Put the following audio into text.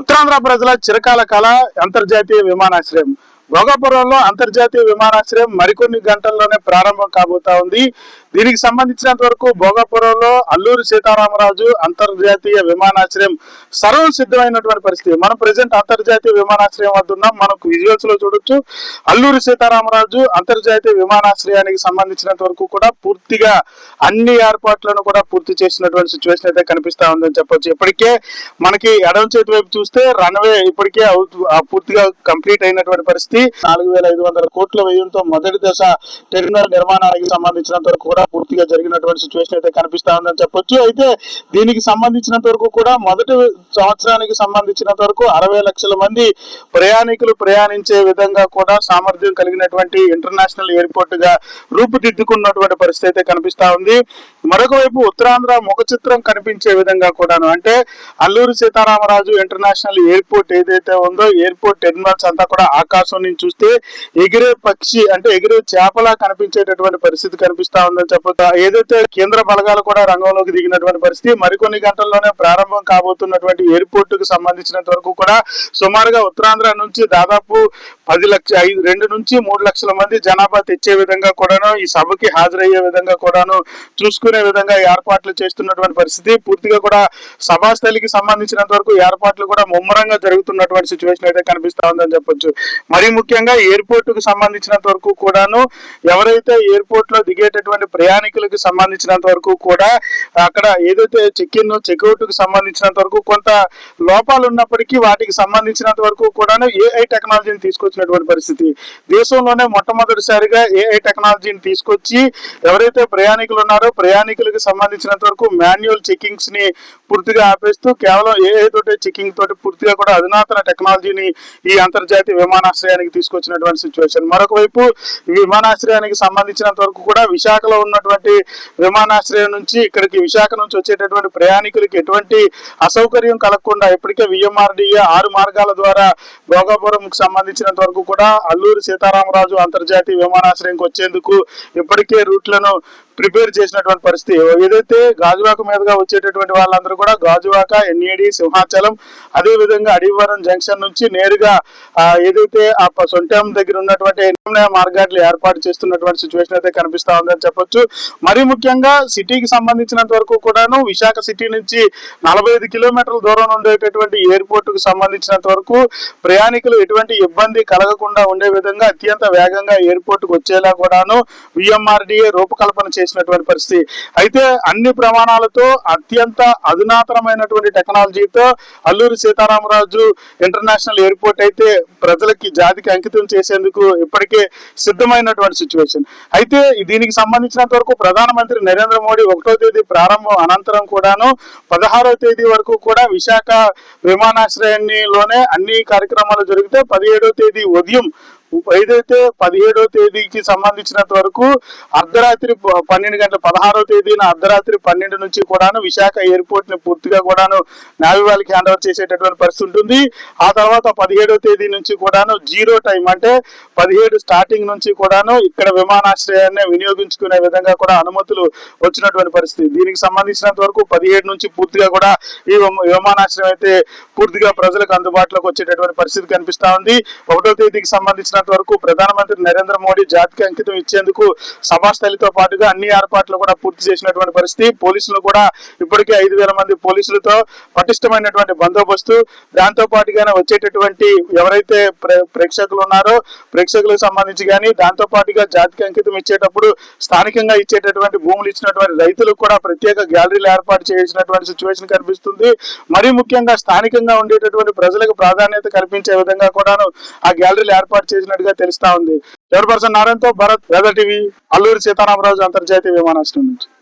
ఉత్తరాంధ్ర ప్రజల చిరకాల కళ అంతర్జాతీయ విమానాశ్రయం. భోగాపురంలో అంతర్జాతీయ విమానాశ్రయం మరికొన్ని గంటల్లోనే ప్రారంభం కాబోతా ఉంది. దీనికి సంబంధించినంత వరకు భోగాపురంలో అల్లూరి సీతారామరాజు అంతర్జాతీయ విమానాశ్రయం సర్వం సిద్ధమైనటువంటి పరిస్థితి. మనం ప్రెసెంట్ అంతర్జాతీయ విమానాశ్రయం వద్ద ఉన్నాం. మనకు విజువల్స్ లో చూడొచ్చు. అల్లూరి సీతారామరాజు అంతర్జాతీయ విమానాశ్రయానికి సంబంధించినంత వరకు కూడా పూర్తిగా అన్ని ఏర్పాట్లను కూడా పూర్తి చేసినటువంటి సిచ్యువేషన్ అయితే కనిపిస్తా ఉందని చెప్పొచ్చు. ఇప్పటికే మనకి ఎడమ చేతి వైపు చూస్తే రన్వే ఇప్పటికే పూర్తిగా కంప్లీట్ అయినటువంటి పరిస్థితి. 4,500 కోట్ల వ్యయంతో మొదటి దశ టెర్మినల్ నిర్మాణానికి సంబంధించినంత వరకు కూడా పూర్తిగా జరిగినటువంటి సిచ్యువేషన్ అయితే కనిపిస్తా ఉందని చెప్పొచ్చు. అయితే దీనికి సంబంధించినంత వరకు కూడా మొదటి సంవత్సరానికి సంబంధించినంత వరకు 60 లక్షల మంది ప్రయాణికులు ప్రయాణించే విధంగా కూడా సామర్థ్యం కలిగినటువంటి ఇంటర్నేషనల్ ఎయిర్పోర్ట్ గా రూపుదిద్దుకున్నటువంటి పరిస్థితి అయితే కనిపిస్తా ఉంది. మరొక వైపు ఉత్తరాంధ్ర ముఖ చిత్రం కనిపించే విధంగా కూడాను, అంటే అల్లూరి సీతారామరాజు ఇంటర్నేషనల్ ఎయిర్పోర్ట్ ఏదైతే ఉందో ఎయిర్పోర్ట్ టెర్మినల్స్ అంతా కూడా ఆకాశం నుంచి చూస్తే ఎగిరే పక్షి, అంటే ఎగిరే చేపలా కనిపించేటటువంటి పరిస్థితి కనిపిస్తా ఉందని చెప్పొచ్చు. ఏదైతే కేంద్ర బలగాలు కూడా రంగంలోకి దిగినటువంటి పరిస్థితి. మరికొన్ని గంటల్లోనే ప్రారంభం కాబోతున్నటువంటి ఎయిర్పోర్ట్ కు సంబంధించినంత వరకు కూడా సుమారుగా ఉత్తరాంధ్ర నుంచి దాదాపు 2 నుంచి 3 లక్షల మంది జనాభా తెచ్చే విధంగా కూడాను, ఈ సభకి హాజరయ్యే విధంగా కూడాను చూసుకునే విధంగా ఏర్పాట్లు చేస్తున్నటువంటి పరిస్థితి. పూర్తిగా కూడా సభాస్థలికి సంబంధించినంత వరకు ఏర్పాట్లు కూడా ముమ్మరంగా జరుగుతున్నటువంటి సిచ్యువేషన్ అయితే కనిపిస్తా ఉందని చెప్పొచ్చు. మరీ ముఖ్యంగా ఎయిర్పోర్ట్ కు సంబంధించినంత వరకు కూడాను ఎవరైతే ఎయిర్పోర్ట్ లో దిగేటటువంటి ప్రయాణికులకు సంబంధించినంత వరకు కూడా అక్కడ ఏదైతే చెక్ ఇన్ చెక్అవుట్ కు సంబంధించినంత వరకు కొంత లోపాలు ఉన్నప్పటికీ వాటికి సంబంధించినంత వరకు కూడాను ఏఐ టెక్నాలజీని తీసుకొచ్చినటువంటి పరిస్థితి. దేశంలోనే మొట్టమొదటిసారిగా ఏఐ టెక్నాలజీని తీసుకొచ్చి ఎవరైతే ప్రయాణికులు ఉన్నారో ప్రయాణికులకు సంబంధించినంత వరకు మాన్యువల్ చెకింగ్స్ ని పూర్తిగా ఆపేస్తూ కేవలం ఏఐ తోటి చెకింగ్ తోటి పూర్తిగా కూడా అధునాతన టెక్నాలజీని ఈ అంతర్జాతీయ విమానాశ్రయానికి తీసుకొచ్చినటువంటి సిచ్యువేషన్. మరొక వైపు ఈ విమానాశ్రయానికి సంబంధించినంత వరకు కూడా విశాఖలో ఉన్నటువంటి విమానాశ్రయం నుంచి ఇక్కడికి విశాఖ నుంచి వచ్చేటటువంటి ప్రయాణికులకి ఎటువంటి అసౌకర్యం కలగకుండా ఇప్పటికే విఎంఆర్డీఏ 6 మార్గాల ద్వారా భోగాపురంకు సంబంధించినంత వరకు కూడా అల్లూరి సీతారామరాజు అంతర్జాతీయ విమానాశ్రయంకి వచ్చేందుకు ఇప్పటికే రూట్లను ప్రిపేర్ చేసినటువంటి పరిస్థితి. ఏదైతే గాజువాక మీదుగా వచ్చేటటువంటి వాళ్ళందరూ కూడా గాజువాక, ఎన్ఏడి, సింహాచలం, అదే విధంగా అడివరం జంక్షన్ నుంచి నేరుగా ఏదైతే ఆ సొంటం దగ్గర ఉన్నటువంటి మార్గాలు ఏర్పాటు చేస్తున్నటువంటి సిచ్యువేషన్ అయితే కనిపిస్తా ఉందని చెప్పొచ్చు. మరి ముఖ్యంగా సిటీకి సంబంధించినంత వరకు కూడాను విశాఖ సిటీ నుంచి 45 కిలోమీటర్ల దూరం ఉండేటటువంటి ఎయిర్పోర్ట్ కు సంబంధించినంత వరకు ప్రయాణికులు ఎటువంటి ఇబ్బంది కలగకుండా ఉండే విధంగా అత్యంత వేగంగా ఎయిర్పోర్ట్ కు వచ్చేలా కూడాను విఎంఆర్డీఏ రూపకల్పన చేసినటువంటి పరిస్థితి. అయితే అన్ని ప్రమాణాలతో అత్యంత అధునాతనమైనటువంటి టెక్నాలజీతో అల్లూరి సీతారామరాజు ఇంటర్నేషనల్ ఎయిర్పోర్ట్ అయితే ప్రజలకి జాతికి అంకితం చేసేందుకు ఇప్పటికే సిద్ధమైనటువంటి సిచ్యువేషన్. అయితే దీనికి సంబంధించినంత వరకు ప్రధానమంత్రి నరేంద్ర మోడీ 1వ తేదీ ప్రారంభం అనంతరం కూడాను 16వ తేదీ వరకు కూడా విశాఖ విమానాశ్రయంలోనే అన్ని కార్యక్రమాలు జరిగితే 17వ తేదీ ఉదయం ఏదైతే 17వ తేదీకి సంబంధించినంత వరకు అర్ధరాత్రి 12 గంటల 16వ తేదీన అర్ధరాత్రి 12 నుంచి కూడాను విశాఖ ఎయిర్పోర్ట్ ని పూర్తిగా కూడాను నేవీ వాళ్ళకి హ్యాండ్ ఓవర్ చేసేటటువంటి పరిస్థితి ఉంటుంది. ఆ తర్వాత 17వ తేదీ నుంచి కూడాను 0 టైం, అంటే 17 స్టార్టింగ్ నుంచి కూడాను ఇక్కడ విమానాశ్రయాన్ని వినియోగించుకునే విధంగా కూడా అనుమతులు వచ్చినటువంటి పరిస్థితి. దీనికి సంబంధించినంత వరకు 17 నుంచి పూర్తిగా కూడా ఈ విమానాశ్రయం అయితే పూర్తిగా ప్రజలకు అందుబాటులోకి వచ్చేటటువంటి పరిస్థితి కనిపిస్తా ఉంది. 1వ తేదీకి సంబంధించిన వరకు ప్రధానమంత్రి నరేంద్ర మోడీ జాతికి అంకితం ఇచ్చేందుకు సభాస్థలితో పాటుగా అన్ని ఏర్పాట్లు కూడా పూర్తి చేసినటువంటి పరిస్థితి. పోలీసులు కూడా ఇప్పటికే 5,000 మంది పోలీసులతో పటిష్టమైనటువంటి బందోబస్తు, దాంతో పాటుగానే వచ్చేటటువంటి ఎవరైతే ప్రేక్షకులు ఉన్నారో ప్రేక్షకులకు సంబంధించి కానీ దాంతో పాటుగా జాతికి అంకితం ఇచ్చేటప్పుడు స్థానికంగా ఇచ్చేటటువంటి భూములు ఇచ్చినటువంటి రైతులకు కూడా ప్రత్యేక గ్యాలరీలు ఏర్పాటు చేసినటువంటి సిచ్యువేషన్ కనిపిస్తుంది. మరీ ముఖ్యంగా స్థానికంగా ఉండేటటువంటి ప్రజలకు ప్రాధాన్యత కల్పించే విధంగా కూడాను ఆ గ్యాలరీలు ఏర్పాటు చేసినట్టుగా తెలుస్తా ఉంది. ఎవరి పర్సన్ నారాయణతో భరత్, వెదర్ టీవీ, అల్లూరి సీతారామరాజు అంతర్జాతీయ విమానాశ్రయం నుంచి.